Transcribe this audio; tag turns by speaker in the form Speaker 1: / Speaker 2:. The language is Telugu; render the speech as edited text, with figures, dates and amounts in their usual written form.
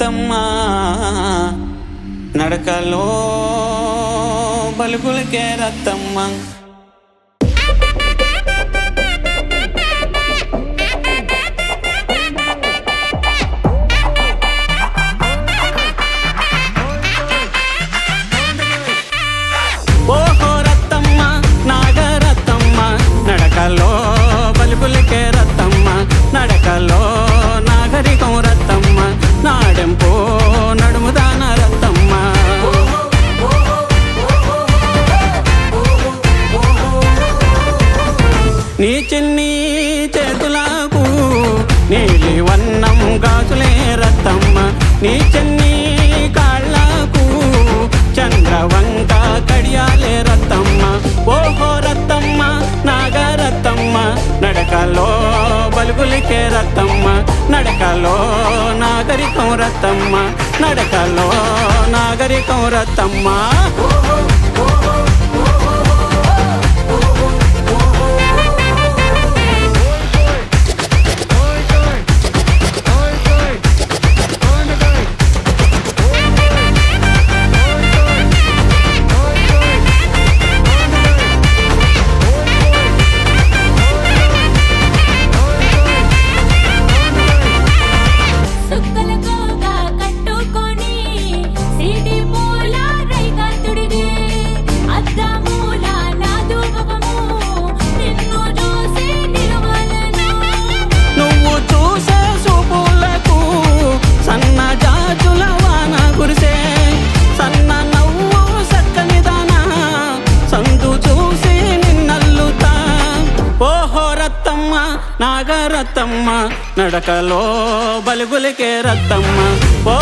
Speaker 1: రత్తమ్మ నడకలో బలుగులకే రత్తమ్మ ఓహో రత్తమ్మ నాగరత్తమ్మ నడకలో బలుగులకే రత్తమ్మ నడకలో నాగరికం రత్తమ్మ నాడెంపో నడుముదాన రత్తమ్మ నీ చిన్ని చేతులకు నీలి వన్నం గాజులే రత్తమ్మ నీ చిన్ని కాళ్ళకు చంద్రవంక కడియాలే రత్తమ్మ ఓహో రత్తమ్మ నాగరత్తమ్మ నడకలో బలుగులికే రత్తమ్మ నడకలో నాగరికం రత్తమ్మ నడకలో నాగరికం రత్తమ్మ నాగరత్తమ్మ నడకలో బలుగులకే రత్తమ్మ ఓ